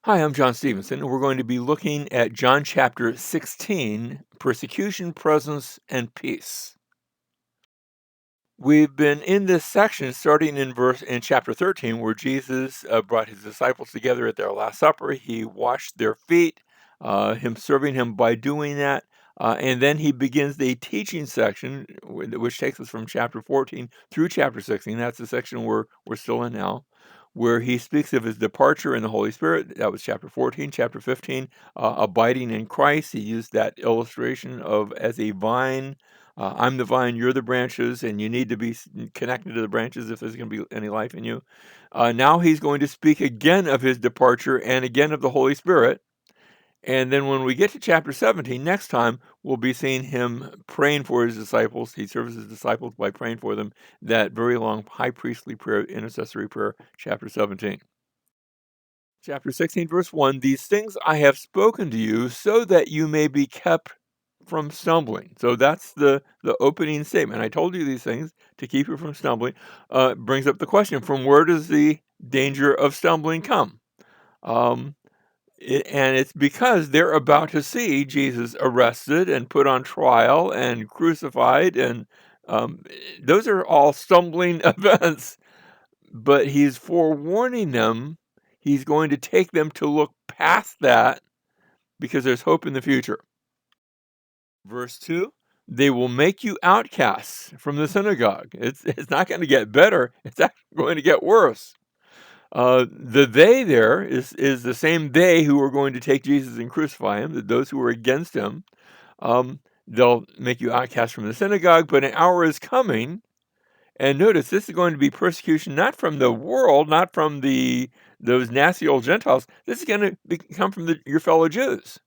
Hi, I'm John Stevenson, and we're going to be looking at John chapter 16, Persecution, Presence, and Peace. We've been in this section starting in chapter 13, where Jesus brought his disciples together at their Last Supper. He washed their feet, him serving him by doing that. And then he begins the teaching section, which takes us from chapter 14 through chapter 16. That's the section we're still in now, where he speaks of his departure in the Holy Spirit. That was chapter 14. Chapter 15, abiding in Christ. He used that illustration of as a vine. I'm the vine, you're the branches, and you need to be connected to the branches if there's going to be any life in you. Now he's going to speak again of his departure and again of the Holy Spirit. And then when we get to chapter 17, next time, we'll be seeing him praying for his disciples. He serves his disciples by praying for them, that very long high priestly prayer, intercessory prayer, chapter 17. Chapter 16, verse 1, these things I have spoken to you so that you may be kept from stumbling. So that's the opening statement. I told you these things to keep you from stumbling. Brings up the question, from where does the danger of stumbling come? Um, and it's because they're about to see Jesus arrested and put on trial and crucified. And um, those are all stumbling events. But he's forewarning them. He's going to take them to look past that because there's hope in the future. Verse 2, they will make you outcasts from the synagogue. It's not going to get better. It's actually going to get worse. The they there is the same they who are going to take Jesus and crucify him, those who are against him. They'll make you outcast from the synagogue, but an hour is coming. And notice this is going to be persecution not from the world, not from those nasty old Gentiles. This is going to come from your fellow Jews.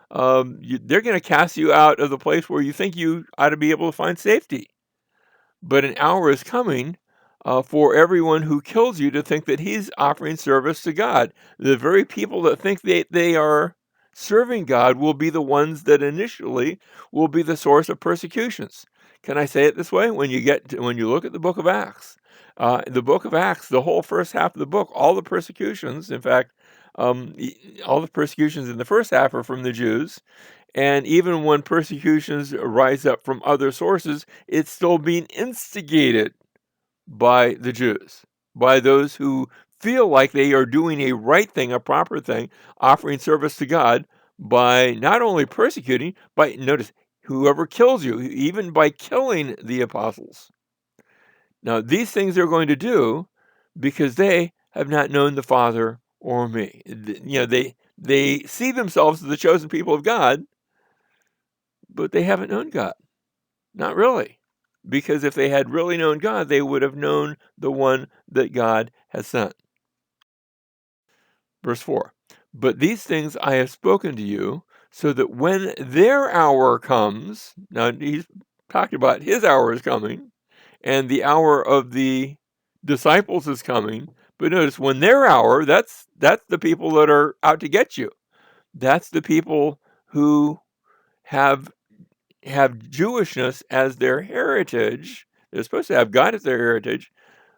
They're going to cast you out of the place where you think you ought to be able to find safety. But an hour is coming for everyone who kills you to think that he's offering service to God. The very people that think they are serving God will be the ones that initially will be the source of persecutions. Can I say it this way? When you look at the book of Acts, the whole first half of the book, all the persecutions, in fact, all the persecutions in the first half are from the Jews. And even when persecutions rise up from other sources, it's still being instigated by the Jews, by those who feel like they are doing a right thing, a proper thing, offering service to God by not only persecuting, but notice, whoever kills you, even by killing the apostles. Now, these things they're going to do because they have not known the Father or me. They see themselves as the chosen people of God, but they haven't known God. Not really. Because if they had really known God, they would have known the one that God has sent. Verse 4, but these things I have spoken to you, so that when their hour comes, now he's talking about his hour is coming, and the hour of the disciples is coming. But notice, when their hour, that's the people that are out to get you. That's the people who have Jewishness as their heritage. They're supposed to have God as their heritage,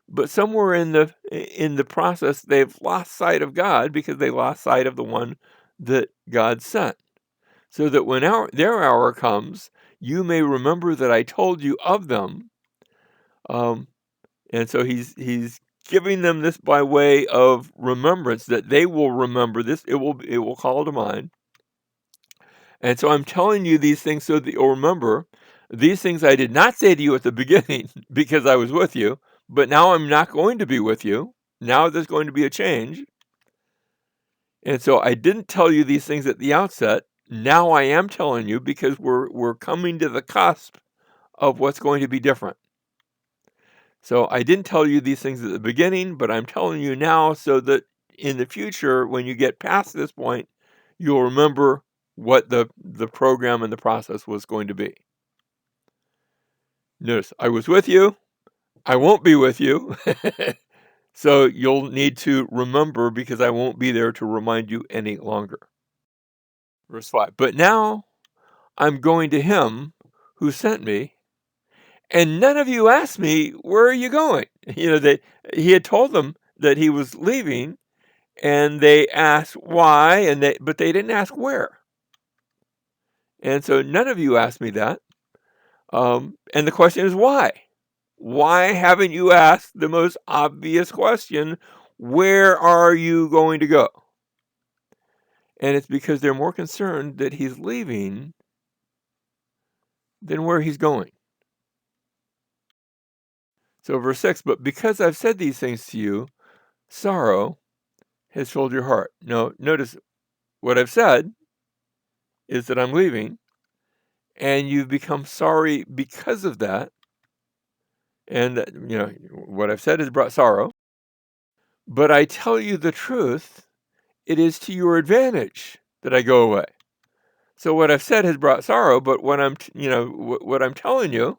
but somewhere in the process, they've lost sight of God because they lost sight of the one that God sent. So that when their hour comes, you may remember that I told you of them. Um, and so he's giving them this by way of remembrance, that they will remember this. It will call to mind. And so I'm telling you these things so that you'll remember. These things I did not say to you at the beginning because I was with you, but now I'm not going to be with you. Now there's going to be a change. And so I didn't tell you these things at the outset. Now I am telling you because we're coming to the cusp of what's going to be different. So I didn't tell you these things at the beginning, but I'm telling you now so that in the future, when you get past this point, you'll remember what the program and the process was going to be. Notice, I was with you. I won't be with you. So you'll need to remember because I won't be there to remind you any longer. Verse 5, but now I'm going to him who sent me, and none of you asked me, where are you going? He had told them that he was leaving, And they asked why, but they didn't ask where. And so none of you asked me that. And the question is why? Why haven't you asked the most obvious question, where are you going to go? And it's because they're more concerned that he's leaving than where he's going. So verse 6, but because I've said these things to you, sorrow has filled your heart. No, notice what I've said is that I'm leaving, and you've become sorry because of that. And what I've said has brought sorrow. But I tell you the truth, it is to your advantage that I go away. So what I've said has brought sorrow, but what what I'm telling you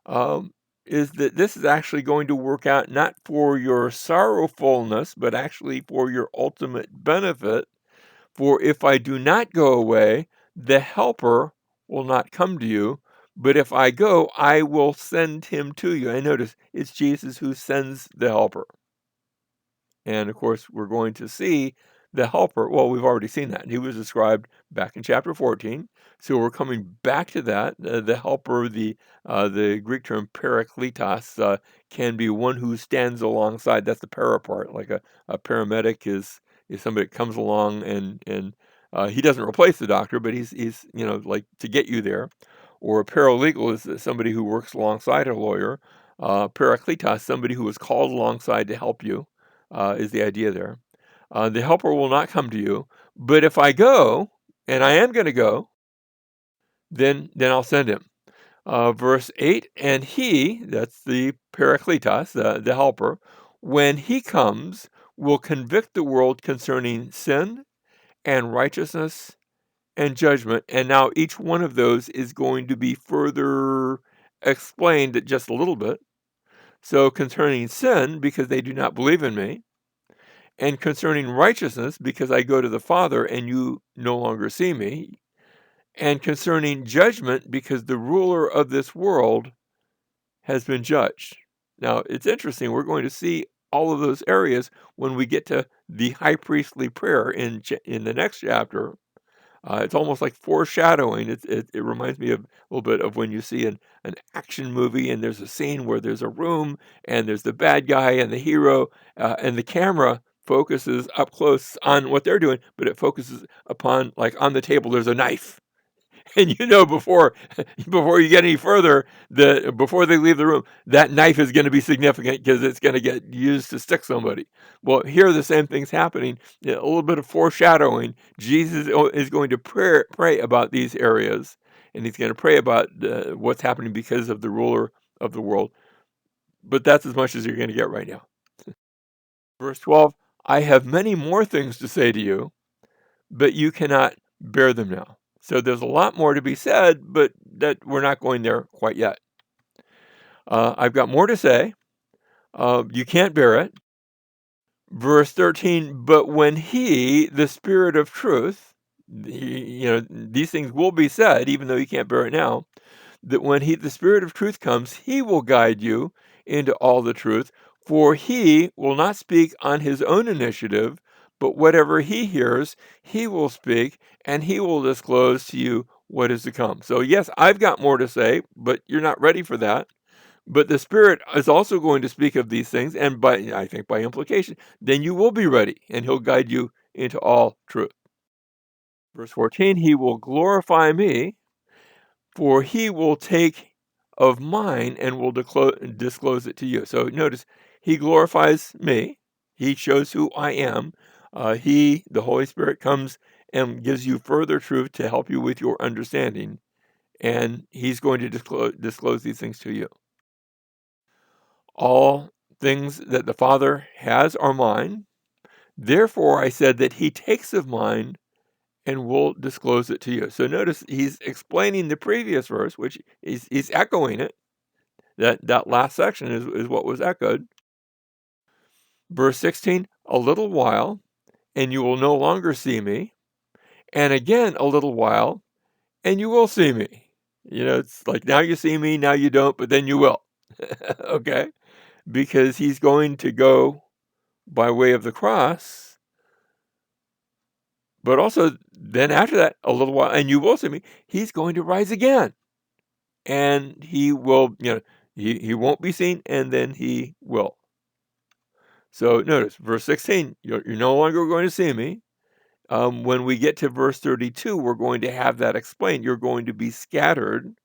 um, is that this is actually going to work out not for your sorrowfulness, but actually for your ultimate benefit. For if I do not go away, the helper will not come to you. But if I go, I will send him to you. And notice it's Jesus who sends the helper. And of course, we're going to see the helper. Well, we've already seen that. He was described back in chapter 14. So we're coming back to that. The helper, the Greek term parakletos, can be one who stands alongside. That's the para part. Like a paramedic is somebody that comes along and he doesn't replace the doctor, but he's like to get you there. Or a paralegal is somebody who works alongside a lawyer. Parakletos, somebody who is called alongside to help you is the idea there. The helper will not come to you, but if I go, and I am going to go, then I'll send him. Verse 8, and he, that's the Parakletos, the helper, when he comes, will convict the world concerning sin and righteousness and judgment. And now each one of those is going to be further explained just a little bit. So concerning sin, because they do not believe in me, and concerning righteousness, because I go to the Father and you no longer see me, and concerning judgment, because the ruler of this world has been judged. Now, it's interesting. We're going to see all of those areas when we get to the high priestly prayer in the next chapter. It's almost like foreshadowing. It reminds me of a little bit of when you see an action movie and there's a scene where there's a room and there's the bad guy and the hero, and the camera focuses up close on what they're doing, but it focuses upon, like, on the table there's a knife. And before you get any further, before they leave the room, that knife is going to be significant because it's going to get used to stick somebody. Well, here the same thing's happening. A little bit of foreshadowing. Jesus is going to pray about these areas, and he's going to pray about what's happening because of the ruler of the world. But that's as much as you're going to get right now. Verse 12, I have many more things to say to you, but you cannot bear them now. So there's a lot more to be said, but that we're not going there quite yet. I've got more to say. You can't bear it. Verse 13, but when he, the Spirit of truth, these things will be said, even though you can't bear it now, that when he, the Spirit of truth comes, he will guide you into all the truth, for he will not speak on his own initiative, but whatever he hears, he will speak, and he will disclose to you what is to come. So yes, I've got more to say, but you're not ready for that. But the Spirit is also going to speak of these things, and I think by implication, then you will be ready, and he'll guide you into all truth. Verse 14, he will glorify me, for he will take of mine and will disclose it to you. So notice, he glorifies me. He shows who I am. The Holy Spirit, comes and gives you further truth to help you with your understanding. And he's going to disclose these things to you. All things that the Father has are mine. Therefore, I said that he takes of mine and will disclose it to you. So notice he's explaining the previous verse, which he's echoing it. That last section is what was echoed. Verse 16, a little while, and you will no longer see me. And again, a little while, and you will see me. It's like now you see me, now you don't, but then you will. Okay? Because he's going to go by way of the cross But also, then after that, a little while, and you will see me, he's going to rise again. And he will, he won't be seen, and then he will. So notice, verse 16, you're no longer going to see me. When we get to verse 32, we're going to have that explained. You're going to be scattered,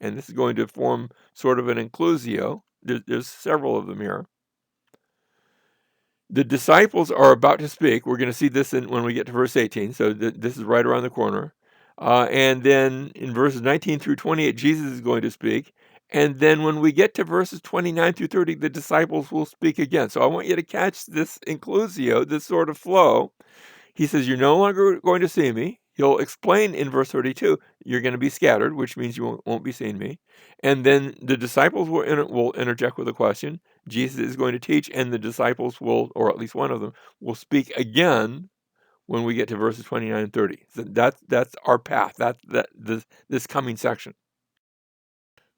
and this is going to form sort of an inclusio. There's several of them here. The disciples are about to speak. We're going to see this when we get to verse 18. So this is right around the corner. And then in verses 19 through 28, Jesus is going to speak. And then when we get to verses 29 through 30, the disciples will speak again. So I want you to catch this inclusio, this sort of flow. He says, you're no longer going to see me. He'll explain in verse 32, you're going to be scattered, which means you won't be seeing me. And then the disciples will interject with a question. Jesus is going to teach, and the disciples will, or at least one of them, will speak again when we get to verses 29 and 30. So that's our path. This coming section.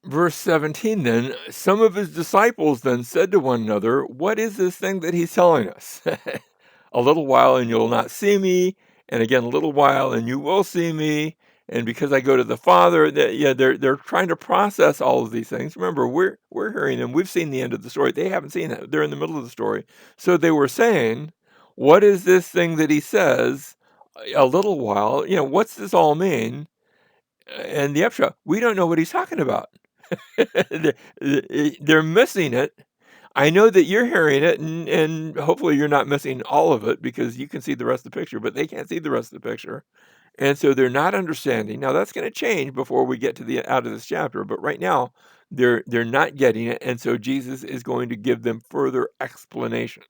Verse 17 then, some of his disciples then said to one another, what is this thing that he's telling us? A little while and you'll not see me, and again a little while and you will see me, and because I go to the Father, they're trying to process all of these things. Remember, we're hearing them. We've seen the end of the story. They haven't seen it. They're in the middle of the story. So they were saying, what is this thing that he says? A little while, what's this all mean? And the upshot, we don't know what he's talking about. They're missing it. I know that you're hearing it, and hopefully you're not missing all of it because you can see the rest of the picture, but they can't see the rest of the picture. And so they're not understanding. Now that's going to change before we get to the out of this chapter, but right now they're not getting it, and so Jesus is going to give them further explanation.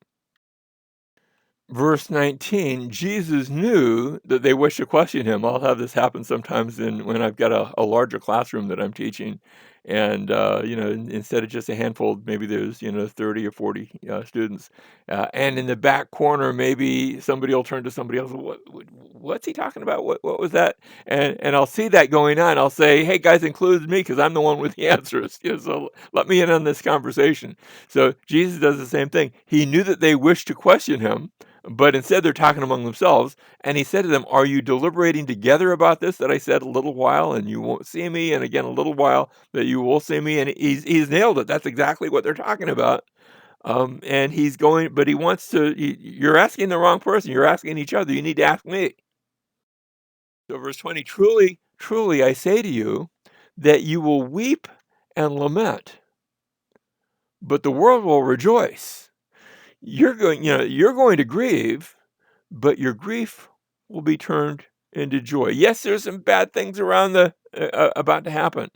Verse 19, Jesus knew that they wished to question him. I'll have this happen sometimes when I've got a larger classroom that I'm teaching. And, instead of just a handful, maybe there's, 30 or 40 students. And in the back corner, maybe somebody will turn to somebody else. What's he talking about? What was that? And I'll see that going on. I'll say, hey, guys, include me because I'm the one with the answers. So let me in on this conversation. So Jesus does the same thing. He knew that they wished to question him, but instead they're talking among themselves. And he said to them, are you deliberating together about this that I said a little while and you won't see me? And again, a little while that you will see me. And he's nailed it. That's exactly what they're talking about. And he's going, but he wants to, you're asking the wrong person. You're asking each other. You need to ask me. So verse 20, truly, truly, I say to you that you will weep and lament, but the world will rejoice. You're going to grieve, but your grief will be turned into joy. Yes, there's some bad things around about to happen,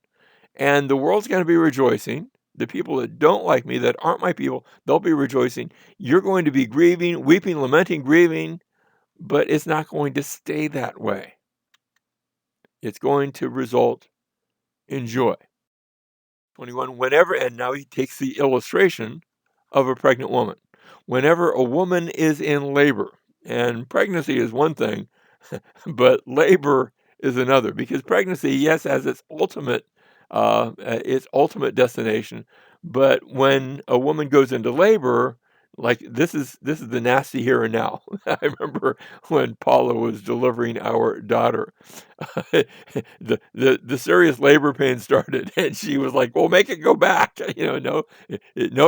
and the world's going to be rejoicing. The people that don't like me, that aren't my people, they'll be rejoicing. You're going to be grieving, weeping, lamenting, grieving, but it's not going to stay that way. It's going to result in joy. 21, whenever, and now he takes the illustration of a pregnant woman. Whenever a woman is in labor, and pregnancy is one thing, but labor is another, because pregnancy, yes, has its ultimate destination, but when a woman goes into labor, like this is the nasty here and now. I remember when Paula was delivering our daughter, the serious labor pain started, and she was like, "Well, make it go back." No, no,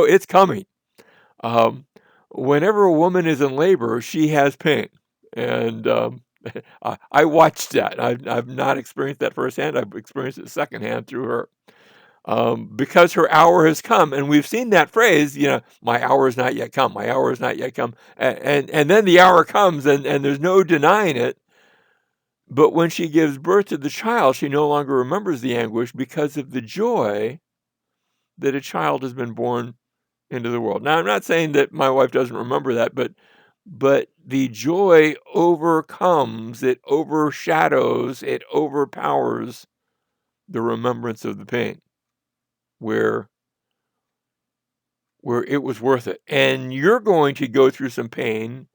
it's coming. Um, Whenever a woman is in labor, she has pain, and I watched that. I've not experienced that firsthand. I've experienced it secondhand through her. Because her hour has come, and we've seen that phrase, my hour is not yet come, my hour is not yet come, and then the hour comes, and there's no denying it. But when she gives birth to the child, she no longer remembers the anguish because of the joy that a child has been born into the world. Now, I'm not saying that my wife doesn't remember that, but the joy overcomes, it overshadows, it overpowers the remembrance of the pain, where it was worth it. And you're going to go through some pain,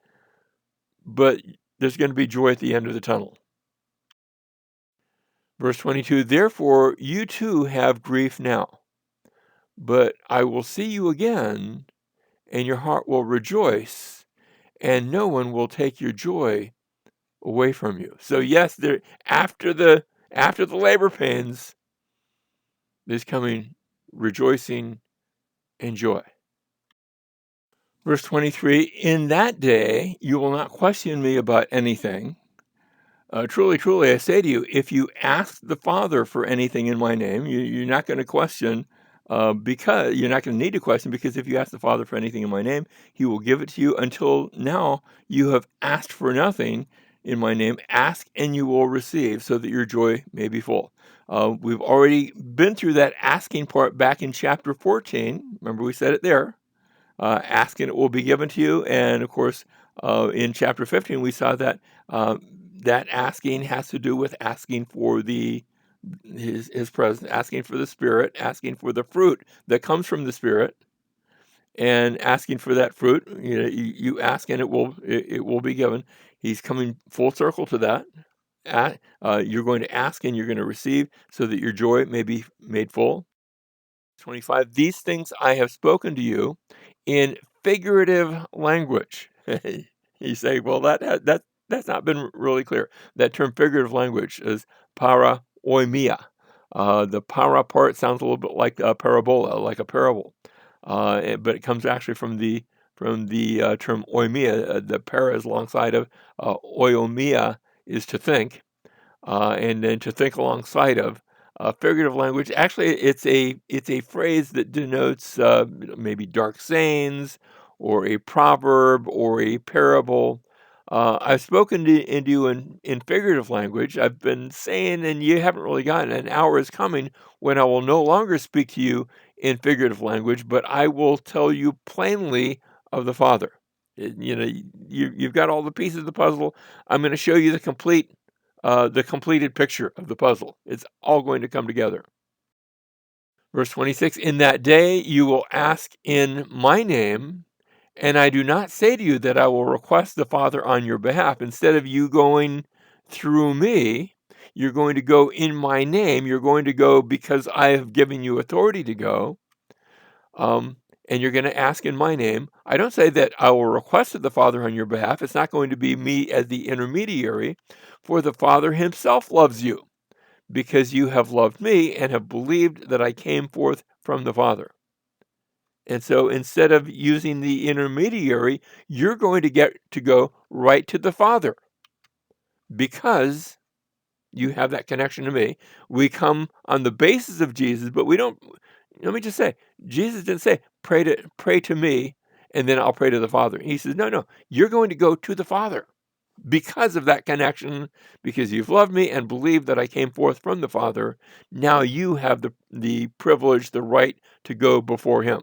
but there's going to be joy at the end of the tunnel. Verse 22, therefore you too have grief now, but I will see you again, and your heart will rejoice, and no one will take your joy away from you. So yes, there after the labor pains, there's coming rejoicing and joy. Verse 23, in that day you will not question me about anything. Truly, truly, I say to you, if you ask the Father for anything in my name, you're not going to question, because you're not going to need to question, because if you ask the Father for anything in my name, he will give it to you. Until now, you have asked for nothing in my name. Ask and you will receive, so that your joy may be full. We've already been through that asking part back in chapter 14. Remember, we said it there. Ask and it will be given to you. And of course, in chapter 15, we saw that that asking has to do with asking for his presence, asking for the Spirit, asking for the fruit that comes from the Spirit, and asking for that fruit. You ask and it will be given. He's coming full circle to that. You're going to ask and you're going to receive, so that your joy may be made full. 25, these things I have spoken to you in figurative language. You say, well, that's not been really clear. That term figurative language is para oimia. The para part sounds a little bit like a parabola, like a parable, but it comes actually from the term oimia. The para is alongside of oiomia is to think, and then to think alongside of. Figurative language. Actually, it's a phrase that denotes maybe dark sayings, or a proverb, or a parable. I've spoken into you in figurative language. I've been saying, and you haven't really gotten it. An hour is coming when I will no longer speak to you in figurative language, but I will tell you plainly of the Father. You've got all the pieces of the puzzle. I'm going to show you the completed picture of the puzzle. It's all going to come together. Verse 26, in that day you will ask in my name, and I do not say to you that I will request the Father on your behalf. Instead of you going through me, you're going to go in my name. You're going to go because I have given you authority to go. And you're going to ask in my name. I don't say that I will request of the Father on your behalf. It's not going to be me as the intermediary, for the Father himself loves you, because you have loved me and have believed that I came forth from the Father. And so instead of using the intermediary, you're going to get to go right to the Father, because you have that connection to me. We come on the basis of Jesus, but we don't. Let me just say, Jesus didn't say, pray to me, and then I'll pray to the Father. He says, no, you're going to go to the Father because of that connection, because you've loved me and believed that I came forth from the Father. Now you have the privilege, the right to go before him.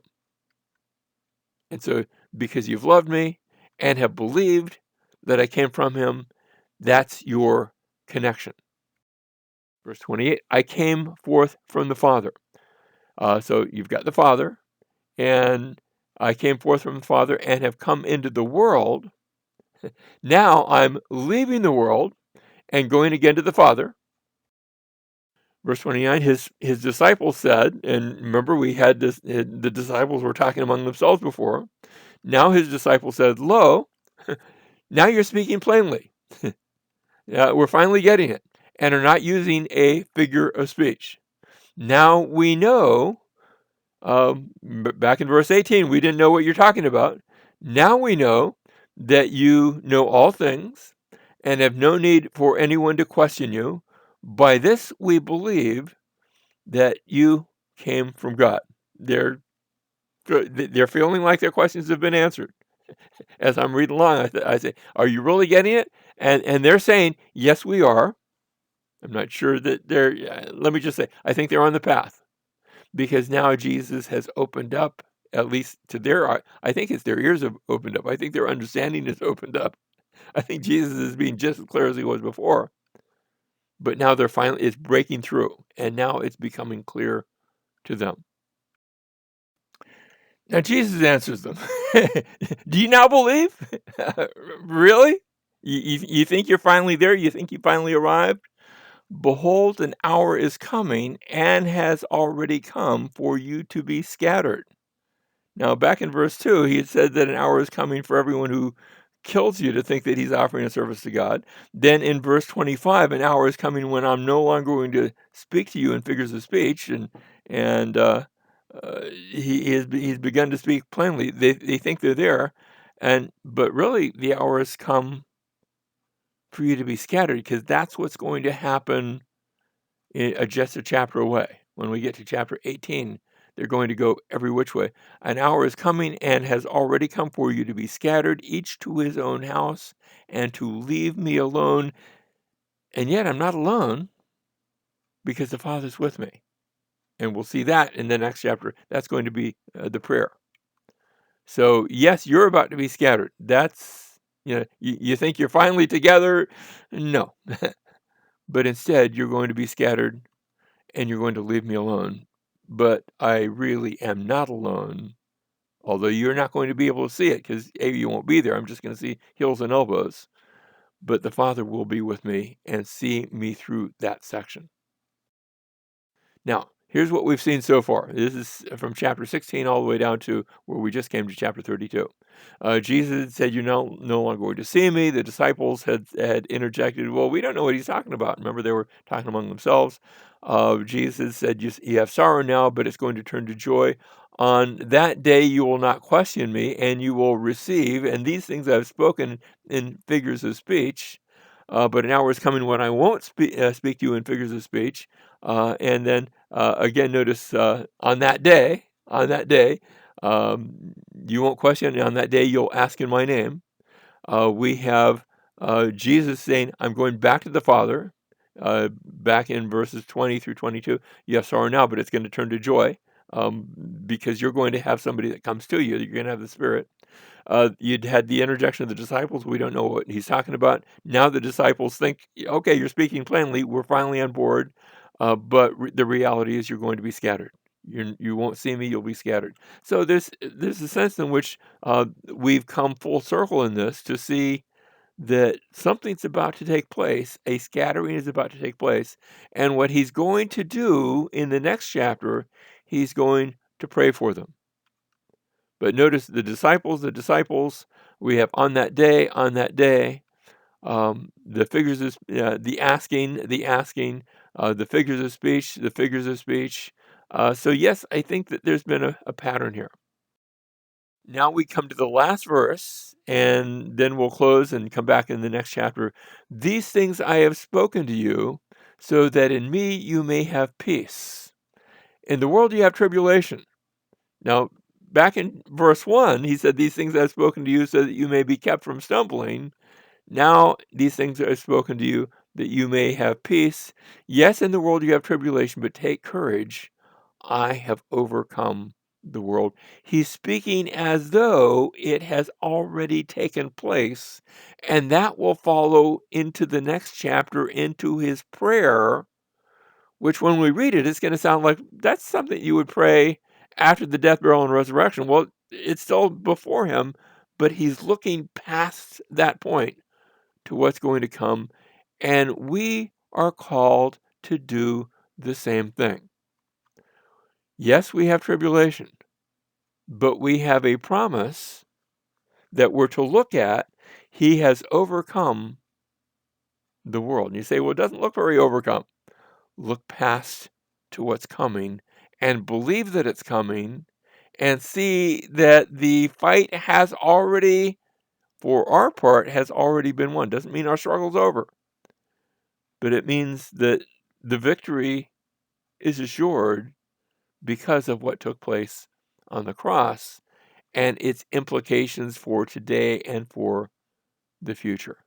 And so because you've loved me and have believed that I came from him, that's your connection. Verse 28, I came forth from the Father. So you've got the Father, and I came forth from the Father and have come into the world. Now I'm leaving the world and going again to the Father. Verse 29, his disciples said, and remember we had this, the disciples were talking among themselves before. Now his disciples said, lo, now you're speaking plainly. We're finally getting it, and are not using a figure of speech. Now we know, back in verse 18, we didn't know what you're talking about. Now we know that you know all things and have no need for anyone to question you. By this we believe that you came from God. They're feeling like their questions have been answered. As I'm reading along, I say, are you really getting it? And they're saying, yes, we are. I'm not sure that let me just say, I think they're on the path, because now Jesus has opened up, at least to their, I think it's their ears have opened up. I think their understanding is opened up. I think Jesus is being just as clear as he was before. But now it's breaking through, and now it's becoming clear to them. Now Jesus answers them. Do you now believe? Really? You think you're finally there? You think you finally arrived? Behold, an hour is coming and has already come for you to be scattered. Now, back in verse 2, he had said that an hour is coming for everyone who kills you to think that he's offering a service to God. Then in verse 25, an hour is coming when I'm no longer going to speak to you in figures of speech, and he's begun to speak plainly. They think they're there, but really the hour has come for you to be scattered, because that's what's going to happen just a chapter away. When we get to chapter 18, they're going to go every which way. An hour is coming and has already come for you to be scattered, each to his own house, and to leave me alone. And yet I'm not alone, because the Father's with me. And we'll see that in the next chapter. That's going to be the prayer. So, yes, you're about to be scattered. That's, you think you're finally together. No. But instead, you're going to be scattered and you're going to leave me alone. But I really am not alone, although you're not going to be able to see it, because you won't be there. I'm just going to see heels and elbows. But the Father will be with me and see me through that section. Now, here's what we've seen so far. This is from chapter 16 all the way down to where we just came to chapter 32. Jesus said, "You're no longer going to see me." The disciples had interjected, "Well, we don't know what he's talking about." Remember, they were talking among themselves. Jesus said, "You have sorrow now, but it's going to turn to joy. On that day you will not question me, and you will receive, and these things I've spoken in figures of speech. But an hour is coming when I won't speak to you in figures of speech." And then again, notice on that day, um, you won't question. On that day, you'll ask in my name. We have Jesus saying, "I'm going back to the Father." Back in verses 20 through 22, you have sorrow now, but it's going to turn to joy, um, because you're going to have somebody that comes to you. You're going to have the Spirit. You'd had the interjection of the disciples. We don't know what he's talking about. Now the disciples think, okay, you're speaking plainly. We're finally on board. But the reality is you're going to be scattered. You won't see me. You'll be scattered. So there's a sense in which we've come full circle in this to see that something's about to take place. A scattering is about to take place. And what he's going to do in the next chapter, he's going to pray for them. But notice the disciples, we have on that day, the figures of, the asking, the figures of speech. So yes, I think that there's been a pattern here. Now we come to the last verse, and then we'll close and come back in the next chapter. "These things I have spoken to you, so that in me you may have peace. In the world you have tribulation." Now, back in verse 1, he said, "These things I've spoken to you so that you may be kept from stumbling." Now, these things I've spoken to you that you may have peace. Yes, in the world you have tribulation, but take courage. I have overcome the world. He's speaking as though it has already taken place, and that will follow into the next chapter, into his prayer, which when we read it, it's going to sound like that's something you would pray after the death, burial, and resurrection. Well, it's still before him, but he's looking past that point to what's going to come. And we are called to do the same thing. Yes, we have tribulation, but we have a promise that we're to look at. He has overcome the world. And you say, well, it doesn't look very overcome. Look past to what's coming and believe that it's coming, and see that the fight has already, for our part, has already been won. Doesn't mean our struggle's over, but it means that the victory is assured because of what took place on the cross and its implications for today and for the future.